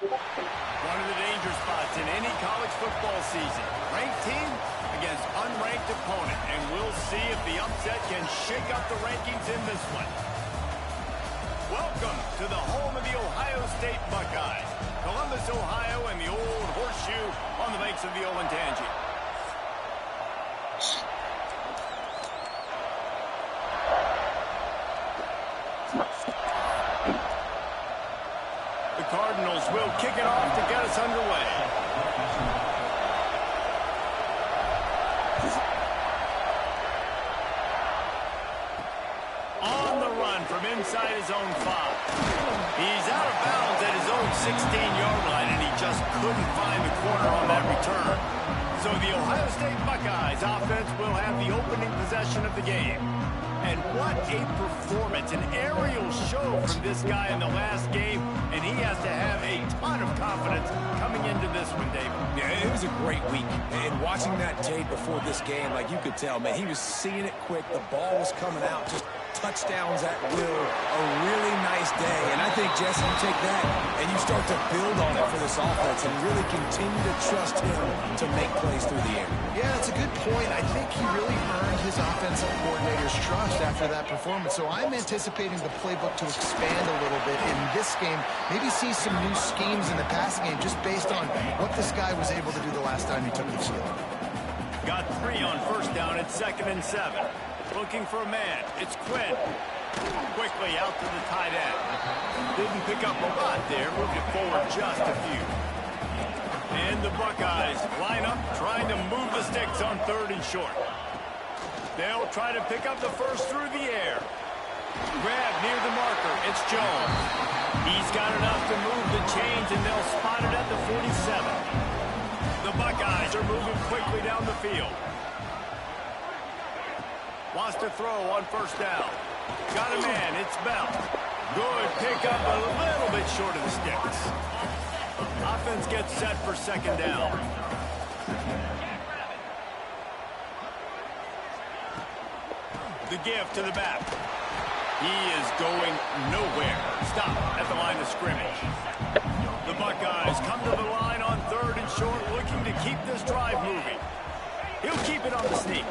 One of the danger spots in any college football season. Ranked team against unranked opponent. And we'll see if the upset can shake up the rankings in this one. Welcome to the home of the Ohio State Buckeyes. Columbus, Ohio, and the old horseshoe on the banks of the Olentangy. The Cardinals will kick it off to get us underway. On the run from inside his own 5. He's out of bounds at his own 16-yard line, and he just couldn't find the corner on that return. So the Ohio State Buckeyes offense will have the opening possession of the game. And what a performance, an aerial show from this guy in the last game, and he has to have a ton of confidence coming into this one, David. Yeah, it was a great week. And watching that tape before this game, like you could tell, man, he was seeing it quick. The ball was coming out, just touchdowns at will. A really nice day. And I think, Jesse, you take that and you start to build on it for this offense and really continue to trust him to make plays through the air. Yeah, that's a good point. I think he really earned his offensive coordinator's trust after that performance. So I'm anticipating the playbook to expand a little bit in this game. Maybe see some new schemes in the passing game just based on what this guy was able to do the last time he took the field. Got 3 on first down at 2nd and 7. Looking for a man. It's Quinn. Quickly out to the tight end. Didn't pick up a lot there. Moved it forward just a few. And the Buckeyes line up trying to move the sticks on 3rd and short. They'll try to pick up the first through the air. Grab near the marker. It's Jones. He's got enough to move the chains, and they'll spot it at the 47. The Buckeyes are moving quickly down the field. Wants to throw on first down. Got a man. It's Bell. Good pickup, a little bit short of the sticks. Offense gets set for 2nd down. The give to the back. He is going nowhere. Stop at the line of scrimmage. The Buckeyes come to the line on 3rd and short, looking to keep this drive moving. He'll keep it on the sneak.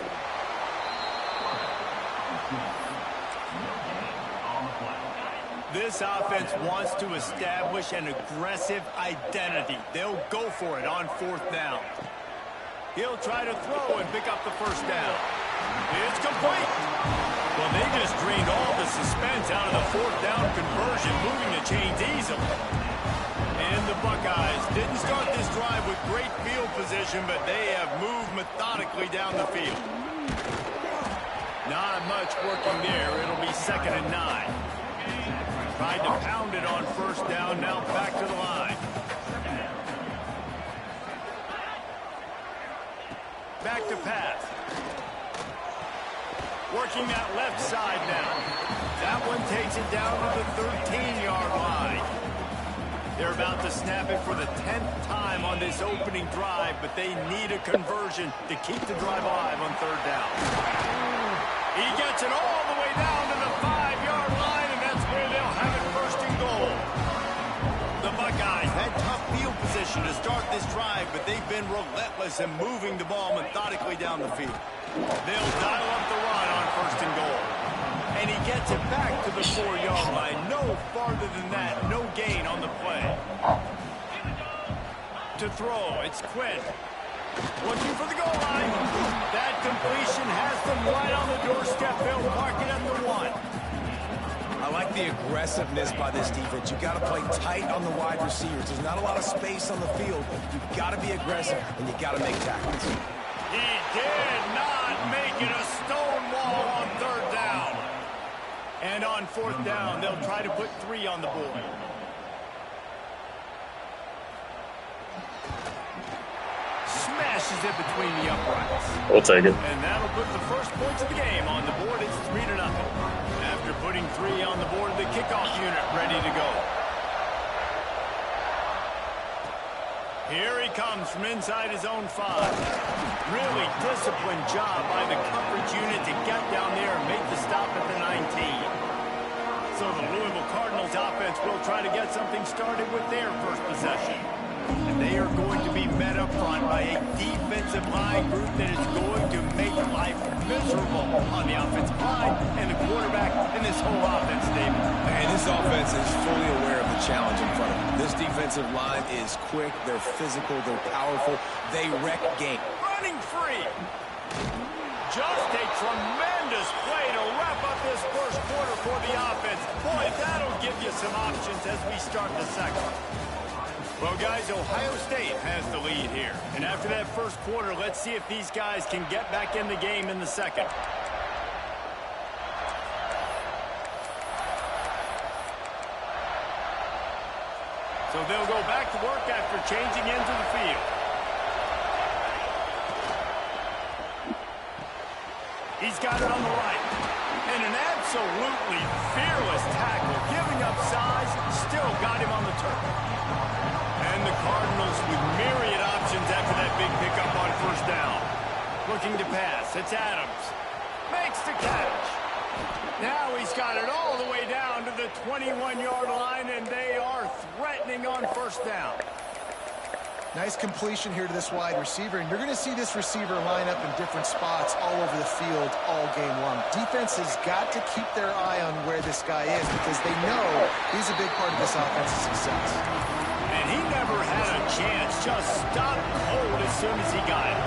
This offense wants to establish an aggressive identity. They'll go for it on 4th down. He'll try to throw and pick up the first down. It's complete. Well, they just drained all the suspense out of the 4th down conversion, moving the chains easily. And the Buckeyes didn't start this drive with great field position, but they have moved methodically down the field. Not much working there. It'll be 2nd and 9. Tried to pound it on first down, now back to the line. Back to pass. Working that left side now. That one takes it down to the 13-yard line. They're about to snap it for the 10th time on this opening drive, but they need a conversion to keep the drive alive on 3rd down. He gets it all the way down to the 5-yard line, and that's where they'll have it 1st and goal. The Buckeyes had tough field position to start this drive, but they've been relentless in moving the ball methodically down the field. They'll dial up the run on 1st and goal. And he gets it back to the 4-yard line. No farther than that, no gain on the play. To throw, it's Quinn. Looking for the goal line. That completion has them right on the doorstep. They'll park it at the 1. I like the aggressiveness by this defense. You got to play tight on the wide receivers. There's not a lot of space on the field. You've got to be aggressive, and you got to make tackles. He did not make it a stone wall on 3rd down. And on 4th down, they'll try to put 3 on the board. Smashes it between the uprights. We'll take it. And that'll put the first points of the game on the board. It's 3-0. After putting 3 on the board, the kickoff unit ready to go. Here he comes from inside his own 5. Really disciplined job by the coverage unit to get down there and make the stop at the 19. So the Louisville Cardinals offense will try to get something started with their first possession. And they are going to be met up front by a defensive line group that is going to make life miserable on the offensive line and the quarterback in this whole offense, David. And this offense is fully aware of the challenge in front of them. This defensive line is quick, they're physical, they're powerful, they wreck game. Running free. Just a tremendous play to wrap up this first quarter for the offense. Boy, that'll give you some options as we start the second. Well, guys, Ohio State has the lead here. And after that first quarter, let's see if these guys can get back in the game in the second. So they'll go back to work after changing into the field. He's got it on the right. And an absolutely fearless tackle. Giving up size, still got him on the turf. And the Cardinals with myriad options after that big pickup on first down. Looking to pass. It's Adams. Makes the catch. Now he's got it all the way down to the 21-yard line, and they are threatening on first down. Nice completion here to this wide receiver, and you're going to see this receiver line up in different spots all over the field all game long. Defense has got to keep their eye on where this guy is because they know he's a big part of this offense's success. And he never had a chance, just stopped cold as soon as he got it.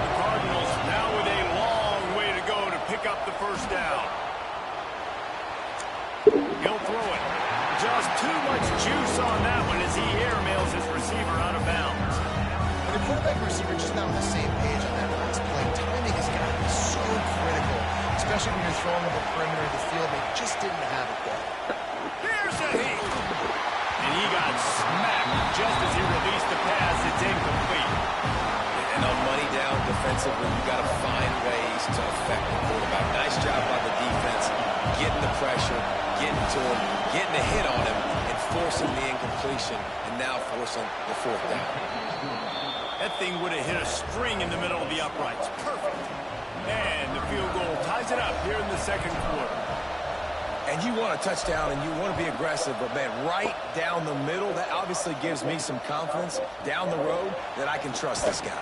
The Cardinals now with a long way to go to pick up the first down. He'll throw it. Just too much juice on that one as he airmails his receiver out of bounds. And the quarterback and receiver just not on the same page on that last play. Timing has got to be so critical, especially when you're throwing at the perimeter of the field. They just didn't have it there. Here's a hit. And he got smacked just as he released the pass. It's incomplete. And on money down defensively, you got to find ways to affect the quarterback. Nice job by the defense, getting the pressure, getting to him, getting a hit on him, and forcing the incompletion, and now forcing the fourth down. That thing would have hit a string in the middle of the uprights. Perfect. And the field goal ties it up here in the second quarter. And you want a touchdown, and you want to be aggressive, but, man, right down the middle, that obviously gives me some confidence down the road that I can trust this guy.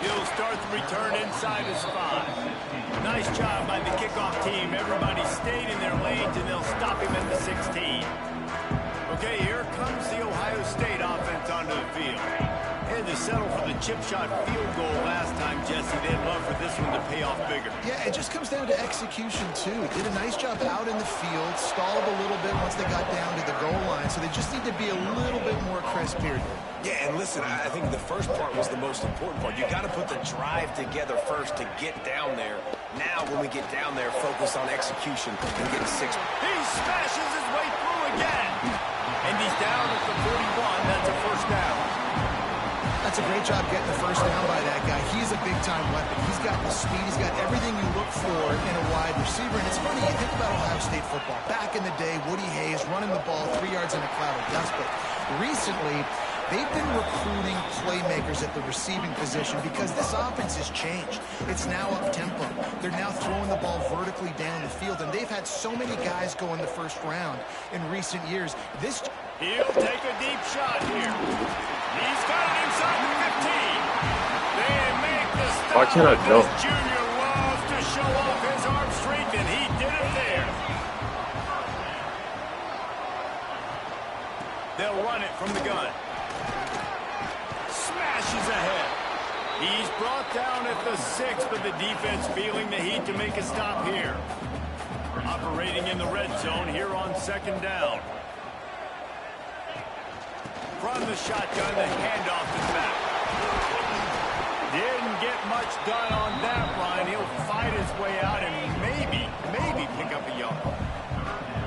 He'll start the return inside his 5. Nice job by the kickoff team. Everybody stayed in their lanes, and they'll stop him at the 16. Okay, here comes the Ohio State offense onto the field. Had to settle for the chip shot field goal last time, Jesse. They'd love for this one to pay off bigger. Yeah, it just comes down to execution, too. Did a nice job out in the field, stalled a little bit once they got down to the goal line, so they just need to be a little bit more crisp here. Yeah, and listen, I think the first part was the most important part. You got to put the drive together first to get down there. Now, when we get down there, focus on execution and get 6. He smashes his way through again. And he's down at the 41. That's a first down. That's a great job getting the first down by that guy. He's a big-time weapon. He's got the speed. He's got everything you look for in a wide receiver. And it's funny, you think about Ohio State football. Back in the day, Woody Hayes running the ball 3 yards in a cloud of dust. But recently, they've been recruiting playmakers at the receiving position because this offense has changed. It's now up-tempo. They're now throwing the ball vertically down the field, and they've had so many guys go in the first round in recent years. He'll take a deep shot here. He's got it inside the 15. They make the stop. Why can't I jump? This junior loves to show off his arm strength, and he did it there. They'll run it from the gun. Smashes ahead. He's brought down at the 6, but the defense feeling the heat to make a stop here. Operating in the red zone here on second down. From the shotgun, the handoff is back. Didn't get much done on that run. He'll fight his way out and maybe pick up a yard.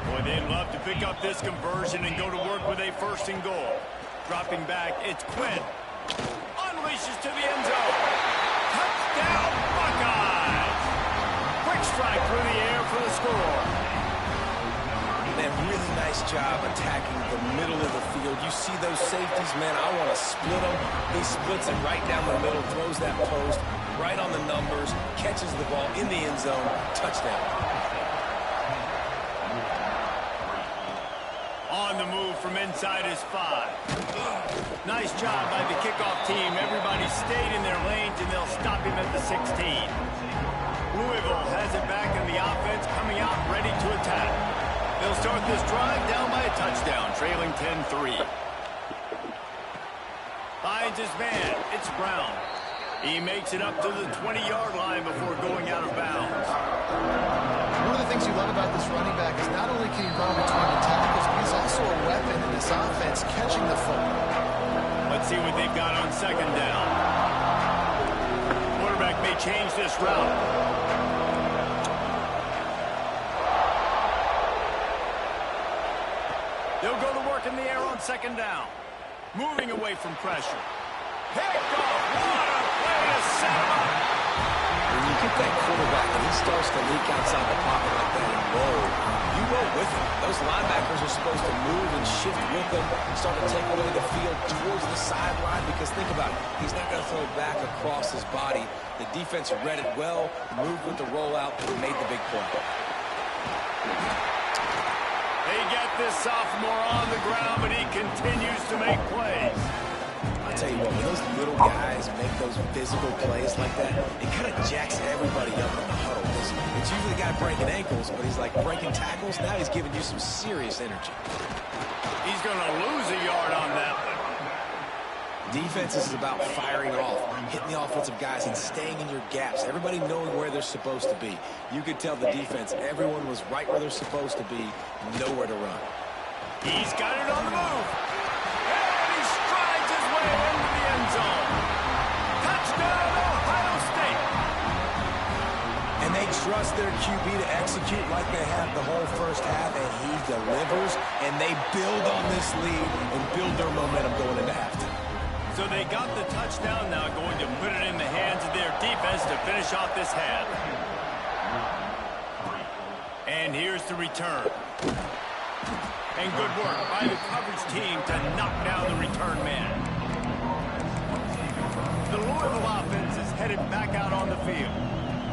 Boy, they'd love to pick up this conversion and go to work with a 1st and goal. Dropping back, it's Quinn. Unleashes to the end zone. Touchdown, Buckeyes! Quick strike through the air for the score. Man, really nice job attacking the middle of the field. You see those safeties, man, I want to split them. He splits it right down the middle, throws that post, right on the numbers, catches the ball in the end zone, touchdown. from inside his 5. Nice job by the kickoff team. Everybody stayed in their lanes, and they'll stop him at the 16. Louisville has it back in the offense, coming out ready to attack. They'll start this drive down by a touchdown, trailing 10-3. Finds his man. It's Brown. He makes it up to the 20-yard line before going out of bounds. One of the things you love about this running back is not only can he run between the tackles, but he's also a weapon in this offense, catching the football. Let's see what they've got on second down. Quarterback may change this route. They'll go to work in the air on second down. Moving away from pressure. Picked off. What a play to set him up. When you get that quarterback and he starts to leak outside the pocket like that and roll, you roll with him. Those linebackers are supposed to move and shift with him, start to take away the field towards the sideline, because think about it, he's not going to throw back across his body. The defense read it well, moved with the rollout, and made the big play. They get this sophomore on the ground, but he continues to make plays. I tell you what, when those little guys make those physical plays like that, it kind of jacks everybody up in the huddle. It's usually the guy breaking ankles, but he's like breaking tackles. Now he's giving you some serious energy. He's going to lose a yard on that one. Defense is about firing off, hitting the offensive guys and staying in your gaps. Everybody knowing where they're supposed to be. You could tell the defense, everyone was right where they're supposed to be, nowhere to run. He's got it on the move. And he strides his way into the end zone. Touchdown, Ohio State. And they trust their QB to execute like they have the whole first half, and he delivers, and they build on this lead and build their momentum going into halftime. So they got the touchdown, now going to put it in the hands of their defense to finish off this half. And here's the return. And good work by the coverage team to knock down the return man. The Louisville offense is headed back out on the field.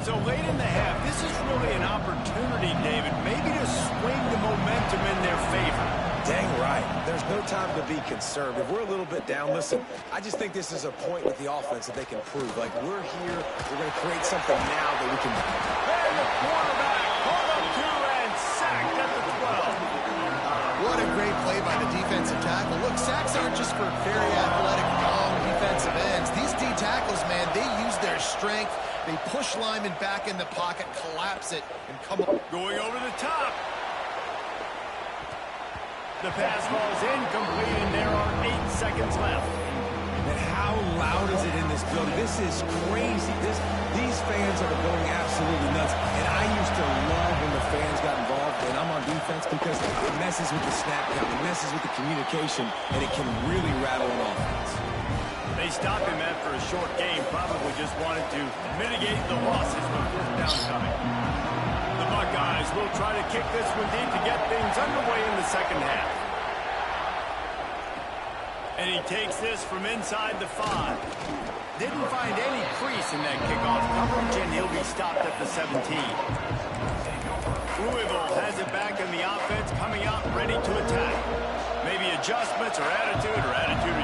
So late in the half, this is really an opportunity, David, maybe to swing the momentum in their favor. Dang right. There's no time to be concerned. If we're a little bit down, listen, I just think this is a point with the offense that they can prove. Like, we're here, we're going to create something now that we can... And the quarterback pulled up two and sacked at the 12. What a great play by the defensive tackle. Look, sacks aren't just for very athletic, long defensive ends. These D tackles, man, they use their strength. They push linemen back in the pocket, collapse it, and come up. Going over the top. The pass falls incomplete, and there are 8 seconds left. And how loud is it in this building? This is crazy. These fans are going absolutely nuts. And I used to love when the fans got involved, and I'm on defense, because it messes with the snap count, it messes with the communication, and it can really rattle an offense. They stopped him after a short game, probably just wanted to mitigate the losses with 4th down coming. The Buckeyes will try to kick this one deep to get things underway in the second half. And he takes this from inside the 5. Didn't find any crease in that kickoff coverage, and he'll be stopped at the 17. Louisville has it back in the offense, coming out ready to attack. Maybe adjustments or attitude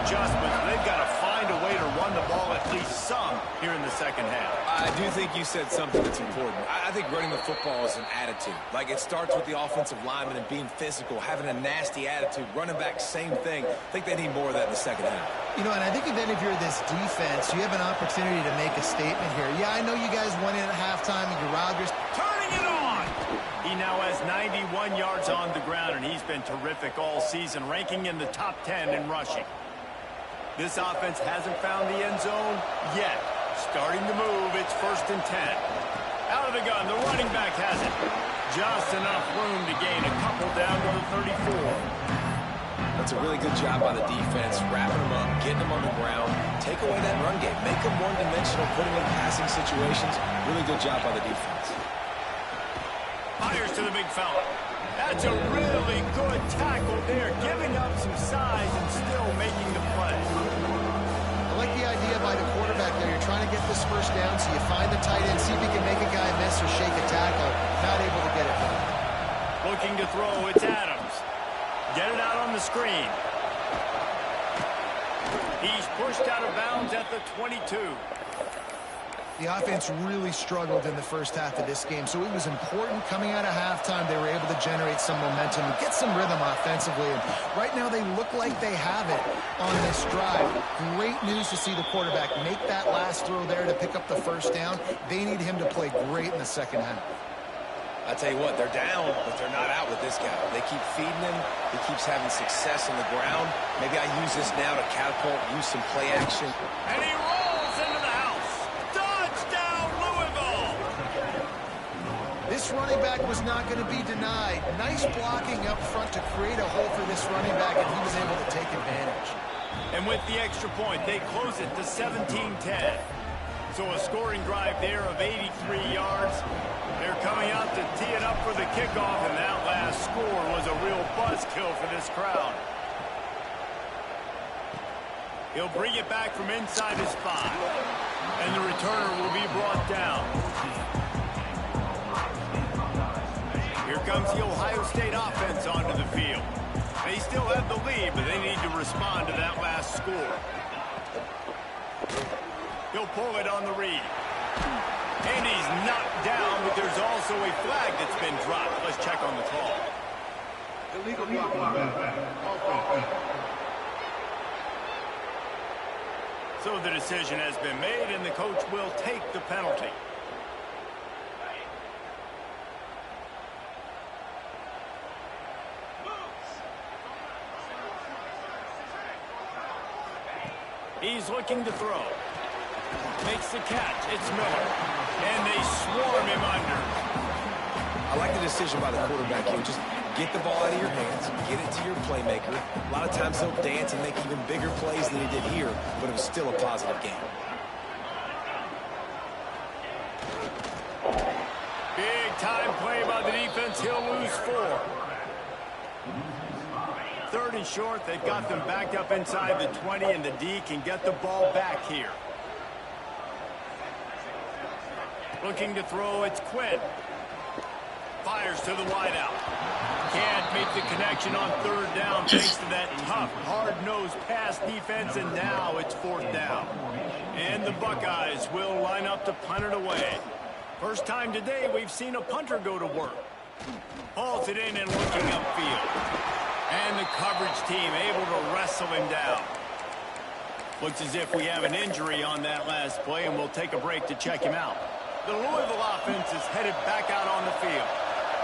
adjustments. They've got to find a way to run the ball at least some here in the second half. I do think you said something that's important. I think running the football is an attitude. Like, it starts with the offensive lineman and being physical, having a nasty attitude. Running back, same thing. I think they need more of that in the second half. You know, and I think then if you're this defense, you have an opportunity to make a statement here. Yeah, I know you guys won in at halftime and you riled your... Turning it on! He now has 91 yards on the ground, and he's been terrific all season, ranking in the top 10 in rushing. This offense hasn't found the end zone yet. Starting to move, it's 1st and 10. Out of the gun, the running back has it. Just enough room to gain a couple down to the 34. That's a really good job by the defense, wrapping them up, getting them on the ground, take away that run game, make them one-dimensional, put them in passing situations. Really good job by the defense. Fires to the big fella. That's a really good tackle there, giving up some size and still making the play. I like the idea by the quarterback there. You're trying to get this first down, so you find the tight end, see if you can make a guy miss or shake a tackle. Not able to get it done. Looking to throw, it's Adams. Get it out on the screen. He's pushed out of bounds at the 22. The offense really struggled in the first half of this game, so it was important coming out of halftime they were able to generate some momentum and get some rhythm offensively. And right now they look like they have it on this drive. Great news to see the quarterback make that last throw there to pick up the first down. They need him to play great in the second half. I tell you what, they're down, but they're not out with this guy. They keep feeding him. He keeps having success on the ground. Maybe I use this now to catapult, use some play action. And he rolls into the house. Touchdown, Louisville! This running back was not going to be denied. Nice blocking up front to create a hole for this running back, and he was able to take advantage. And with the extra point, they close it to 17-10. So a scoring drive there of 83 yards. They're coming out to tee it up for the kickoff, and that last score was a real buzzkill for this crowd. He'll bring it back from inside his 5, and the returner will be brought down. Here comes the Ohio State offense onto the field. They still have the lead, but they need to respond to that last score. He'll pull it on the read. And he's knocked down, but there's also a flag that's been dropped. Let's check on the call. Illegal blocking. So the decision has been made, and the coach will take the penalty. He's looking to throw. Makes the catch. It's Miller. And they swarm him under. I like the decision by the quarterback here. Just get the ball out of your hands, get it to your playmaker. A lot of times they'll dance and make even bigger plays than he did here, but it was still a positive game. Big time play by the defense. He'll lose 4. 3rd and short. They've got them backed up inside the 20, and the D can get the ball back here. Looking to throw, it's Quinn. Fires to the wideout. Can't make the connection on 3rd down thanks to that tough, hard-nosed pass defense, and now it's 4th down. And the Buckeyes will line up to punt it away. First time today we've seen a punter go to work. Hauls it in and looking upfield. And the coverage team able to wrestle him down. Looks as if we have an injury on that last play, and we'll take a break to check him out. The Louisville offense is headed back out on the field.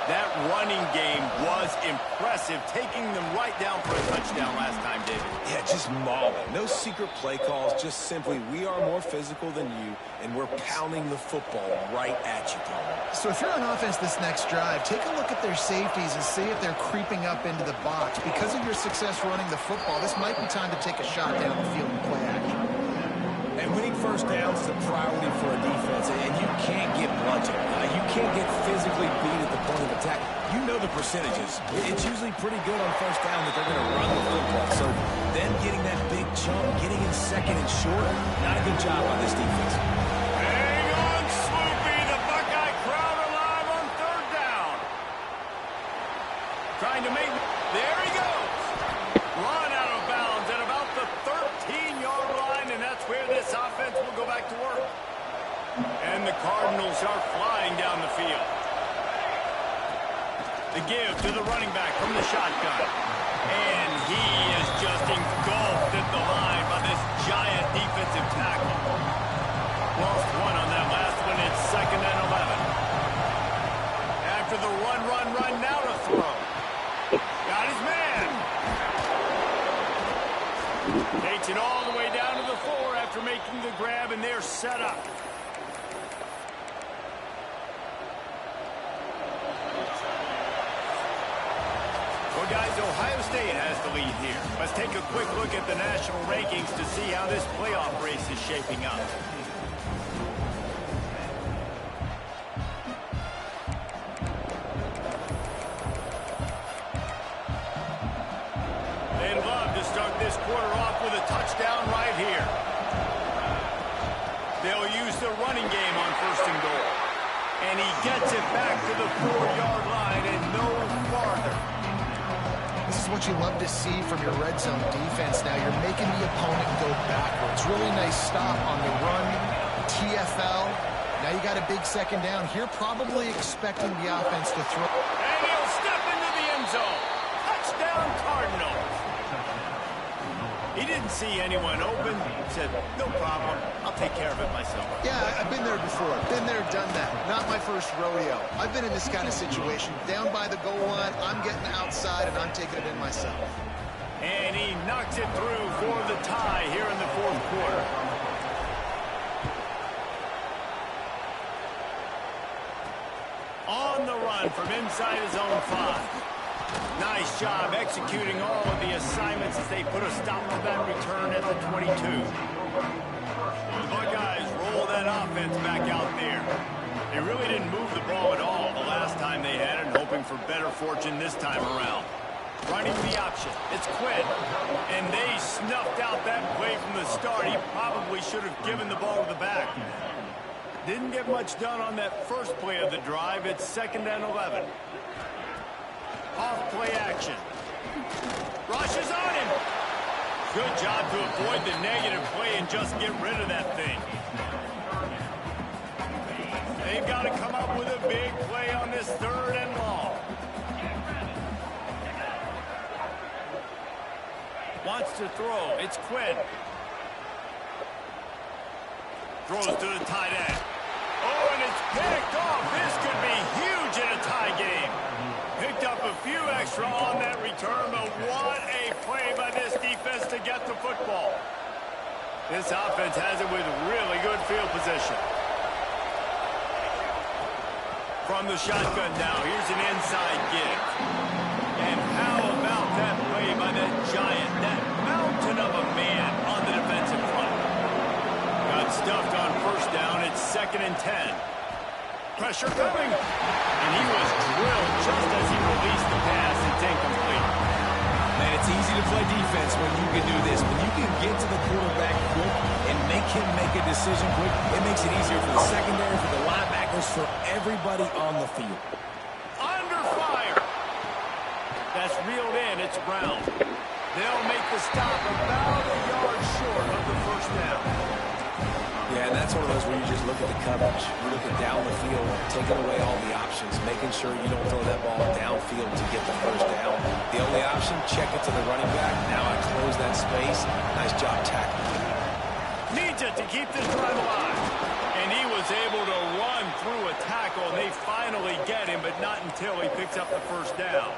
That running game was impressive, taking them right down for a touchdown last time, David. Yeah, just mauling. No secret play calls, just simply we are more physical than you, and we're pounding the football right at you, Tom. So if you're on offense this next drive, take a look at their safeties and see if they're creeping up into the box. Because of your success running the football, this might be time to take a shot down the field and play action. And winning first downs is a priority for a defense, and you can't get blunted. You can't get physically beat at the point of attack. You know the percentages. It's usually pretty good on first down that they're going to run the football. So them getting that big chunk, getting in 2nd and short, not a good job by this defense. Hang on, Swoopy. The Buckeye crowd alive on 3rd down. Trying to make... There he goes. Run out of bounds at about the 13-yard line, and that's where this offense will go back to work. And the Cardinals are flying down the field. The give to the running back from the shotgun. And he is just engulfed at the line by this giant defensive tackle. Lost 1 on that last one. It's 2nd and 11. After the run, now to throw. Got his man. Takes it all the way down to the 4 after making the grab, and they're set up. Well, guys, Ohio State has the lead here. Let's take a quick look at the national rankings to see how this playoff race is shaping up. They'd love to start this quarter off with a touchdown right here. They'll use the running game on 1st and goal. And he gets it back to the 4-yard line and no farther. This is what you love to see from your red zone defense now. You're making the opponent go backwards. Really nice stop on the run, TFL. Now you got a big second down here, probably expecting the offense to throw. And he'll step into the end zone. Touchdown, Cardinals. He didn't see anyone open. He said, no problem. I'll take care of it myself. Yeah, I've been there before. Been there, done that. Not my first rodeo. I've been in this kind of situation. Down by the goal line, I'm getting outside, and I'm taking it in myself. And he knocks it through for the tie here in the fourth quarter. On the run from inside his own 5. Nice job executing all of the assignments as they put a stop to that return at the 22. The Buckeyes roll that offense back out there. They really didn't move the ball at all the last time they had it, hoping for better fortune this time around. Running the option. It's Quinn. And they snuffed out that play from the start. He probably should have given the ball to the back. Didn't get much done on that first play of the drive. It's 2nd and 11. Off play action. Rushes on him. Good job to avoid the negative play and just get rid of that thing. They've got to come up with a big play on this 3rd and long. Wants to throw. It's Quinn. Throws to the tight end. Oh, and it's picked off. This could be huge in a tie game. Picked up a few extra on that return, but what a play by this defense to get the football. This offense has it with really good field position. From the shotgun now, here's an inside give. And how about that play by that giant, that mountain of a man on the defensive front? Got stuffed on 1st down. It's 2nd and 10. Pressure coming. And he was drilled just as he released the pass. It's incomplete. Man, it's easy to play defense when you can do this. When you can get to the quarterback quick and make him make a decision quick, it makes it easier for the secondary, for the linebackers, for everybody on the field. Under fire. That's reeled in. It's Brown. They'll make the stop about a yard short of the 1st down. Yeah, and that's one of those where you just look at the coverage. You look at down the field, taking away all the options, making sure you don't throw that ball downfield to get the 1st down. The only option, check it to the running back. Now I close that space. Nice job tackling. Needs it to keep this drive alive. And he was able to run through a tackle. They finally get him, but not until he picks up the 1st down.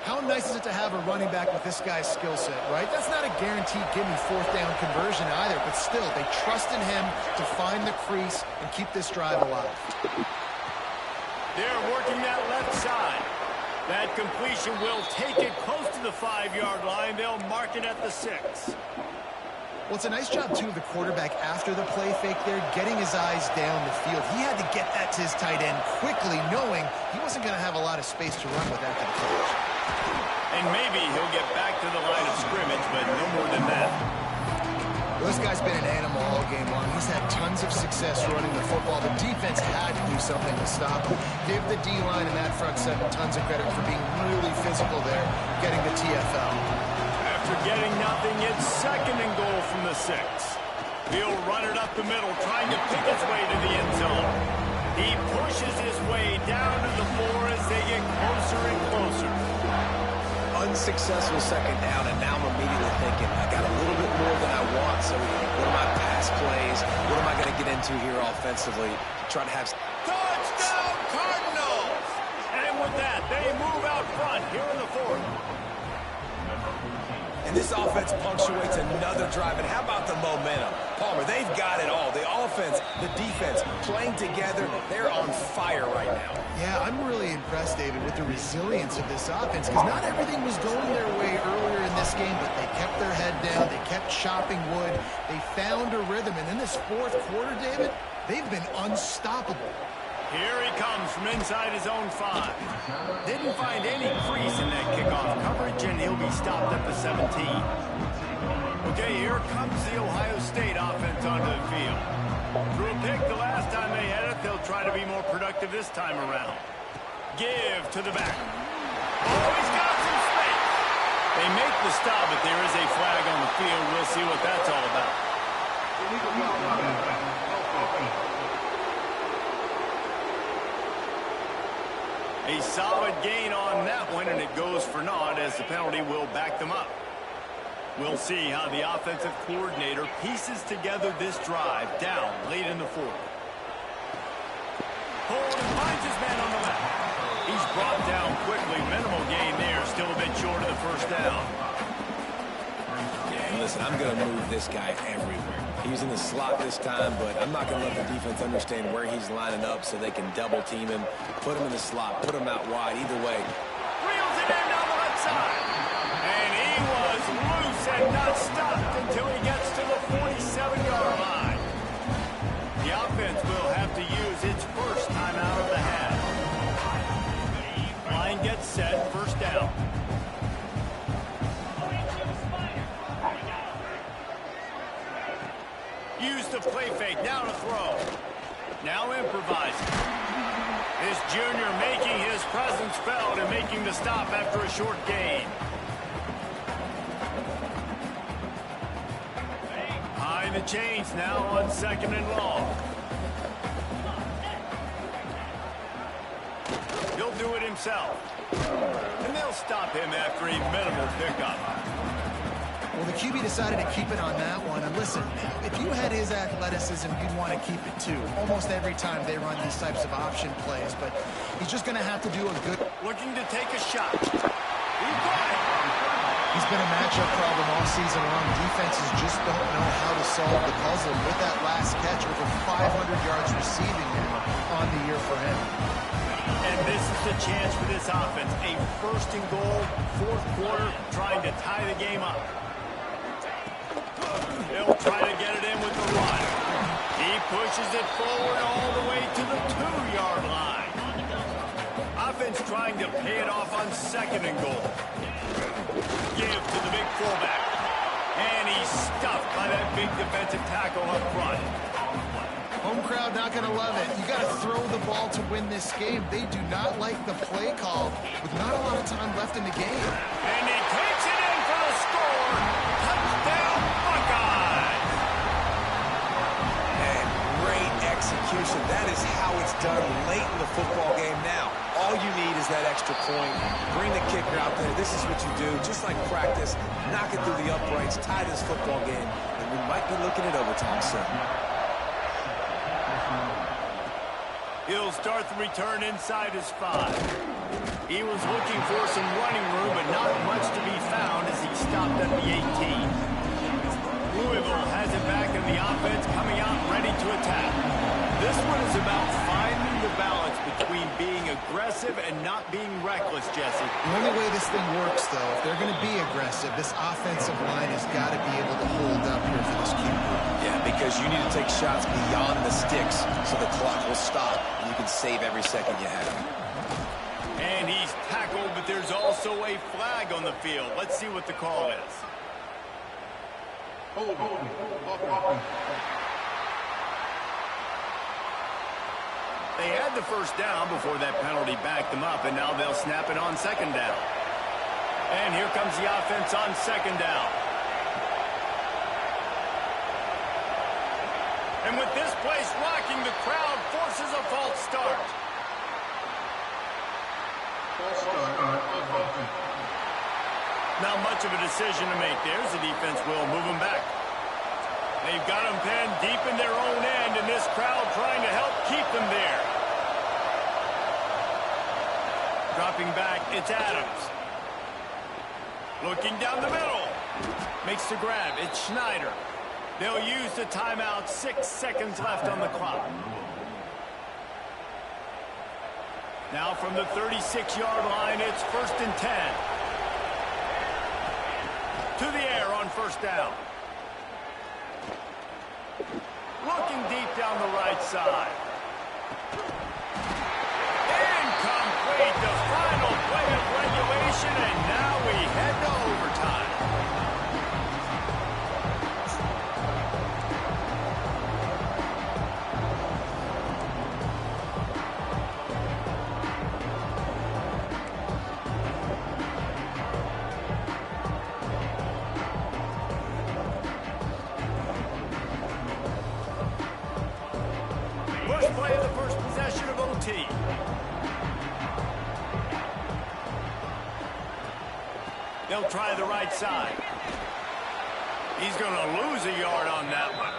How nice is it to have a running back with this guy's skill set, right? That's not a guaranteed give-me 4th down conversion either, but still, they trust in him to find the crease and keep this drive alive. They're working that left side. That completion will take it close to the 5-yard line. They'll mark it at the 6. Well, it's a nice job, too, of the quarterback after the play fake there, getting his eyes down the field. He had to get that to his tight end quickly, knowing he wasn't going to have a lot of space to run with after the catch. And maybe he'll get back to the line of scrimmage, but no more than that. Well, this guy's been an animal all game long. He's had tons of success running the football. The defense had to do something to stop him. Give the D-line and that front seven tons of credit for being really physical there, getting the TFL. After getting nothing, it's 2nd and goal from the 6. He'll run it up the middle, trying to pick his way to the end zone. He pushes his way down to the floor as they get closer and closer. Unsuccessful 2nd down, and now I'm immediately thinking, I got a little bit more than I want, so what are my pass plays? What am I going to get into here offensively to try to have... Touchdown, Cardinals! And with that, they move out front here in the 4th. And this offense punctuates another drive. And how about the momentum? Palmer, they've got it all. The offense, the defense, playing together. They're on fire right now. Yeah, I'm really impressed, David, with the resilience of this offense, because not everything was going their way earlier in this game, but they kept their head down. They kept chopping wood. They found a rhythm. And in this 4th quarter, David, they've been unstoppable. Here he comes from inside his own 5. Didn't find any crease in that kickoff coverage, and he'll be stopped at the 17. Okay, here comes the Ohio State offense onto the field. Threw a pick the last time they had it. They'll try to be more productive this time around. Give to the back. Oh, he's got some space. They make the stop, but there is a flag on the field. We'll see what that's all about. Illegal block. A solid gain on that one, and it goes for naught as the penalty will back them up. We'll see how the offensive coordinator pieces together this drive down late in the fourth. Hold and finds his man on the left. He's brought down quickly. Minimal gain there. Still a bit short of the first down. Yeah, listen, I'm going to move this guy everywhere. He's in the slot this time, but I'm not going to let the defense understand where he's lining up so they can double team him, put him in the slot, put him out wide. Either way. Reels it in down the left side. And he was loose and not stopped until he gets to the 47-yard line. The offense will have to use its first time out of the half. Line gets set, first down. Use the play fake, now to throw. Now improvising. This junior making his presence felt and making the stop after a short gain. High the chains now on second and long. He'll do it himself. And they'll stop him after a minimal pickup. Well, the QB decided to keep it on that one. And listen, if you had his athleticism, you'd want to keep it too. Almost every time they run these types of option plays. But he's just going to have to do a good... Looking to take a shot. He got it. He's been a matchup problem all season long. Defenses just don't know how to solve the puzzle. With that last catch, over 500 yards receiving now on the year for him. And this is the chance for this offense. A first and goal, fourth quarter, trying to tie the game up. They'll try to get it in with the run. He pushes it forward all the way to the 2-yard line. Offense trying to pay it off on second and goal. Give to the big fullback. And he's stuffed by that big defensive tackle up front. Home crowd not going to love it. You got to throw the ball to win this game. They do not like the play call with not a lot of time left in the game. And he takes it in for the score. Touchdown, Buckeyes. And great execution. That is how it's done late in the football game now. All you need is that extra point. Bring the kicker out there. This is what you do. Just like practice, knock it through the uprights, tie this football game, and we might be looking at overtime soon. He'll start the return inside his 5. He was looking for some running room, but not much to be found as he stopped at the 18. Louisville has it back in the offense, coming out ready to attack. This one is about finding the balance between being aggressive and not being reckless, Jesse. The only way this thing works, though, if they're going to be aggressive, this offensive line has got to be able to hold up here for this QB. Yeah, because you need to take shots beyond the sticks so the clock will stop and you can save every second you have. And he's tackled, but there's also a flag on the field. Let's see what the call is. They had the first down before that penalty backed them up, and now they'll snap it on second down. And here comes the offense on second down. And with this place rocking, the crowd forces a false start. Not much of a decision to make there as the defense will move them back. They've got them pinned deep in their own end, and this crowd trying to help keep them there. Dropping back, it's Adams. Looking down the middle. Makes the grab, it's Schneider. They'll use the timeout, 6 seconds left on the clock. Now from the 36-yard line, it's 1st and 10. To the air on first down. Looking deep down the right side. Incomplete, the final play of regulation, and now we head to overtime. last play of the first possession of OT. They'll try the right side. He's going to lose a yard on that one.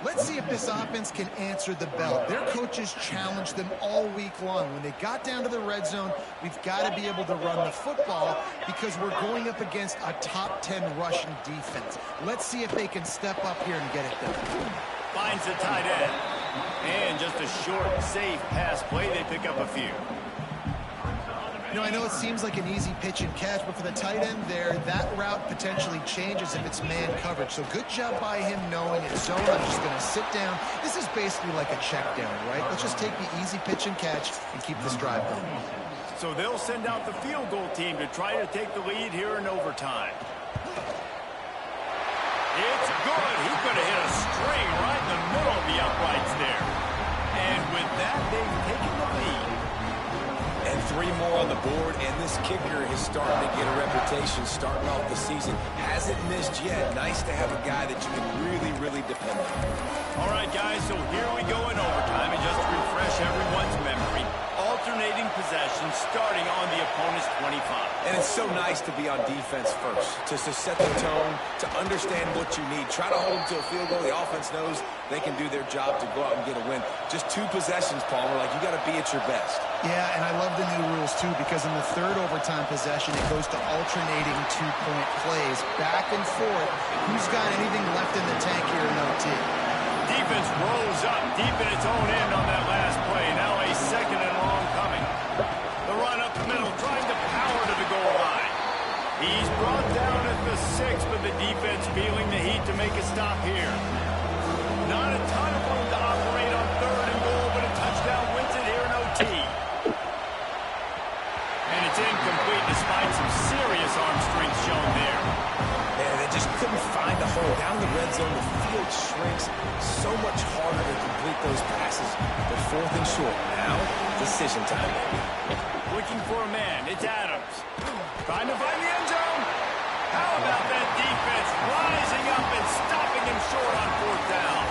Let's see if this offense can answer the bell. Their coaches challenged them all week long. When they got down to the red zone, we've got to be able to run the football because we're going up against a top 10 rushing defense. Let's see if they can step up here and get it done. Finds the tight end. And just a short, safe pass play. They pick up a few. You know, I know it seems like an easy pitch and catch, but for the tight end there, that route potentially changes if it's man coverage. So good job by him knowing it's zone. I'm just going to sit down. This is basically like a check down, right? Let's just take the easy pitch and catch and keep this drive going. So they'll send out the field goal team to try to take the lead here in overtime. It's good. He could have hit a string right in the middle of the uprights there. And with that, they've taken the lead. And 3 more on the board, and this kicker is starting to get a reputation starting off the season. Hasn't missed yet. Nice to have a guy that you can really depend on. All right, guys, so here we go in overtime. And just to refresh everyone's memory, alternating possession starting on the opponent's 25. And it's so nice to be on defense first, to set the tone, to understand what you need. Try to hold them to a field goal. The offense knows they can do their job to go out and get a win. Just 2 possessions, Palmer. Like, you got to be at your best. Yeah, and I love the new rules, too, because in the 3rd overtime possession, it goes to alternating 2-point plays, back and forth. Who's got anything left in the tank here in OT? Defense rolls up deep in its own end on that last play. Now a 2nd and long coming. The run up the middle, trying to power to the goal line. He's brought down at the 6, but the defense feeling the heat to make a stop here. Not a ton of room to operate on 3rd and goal, but a touchdown wins it here in OT. And it's incomplete despite some serious arm strength shown there. Man, they just couldn't find a hole. Down the red zone, the field shrinks. So much harder to complete those passes. But 4th and short. Now, decision time. Looking for a man. It's Adams. Trying to find the end zone. How about that defense rising up and stopping him short on 4th down?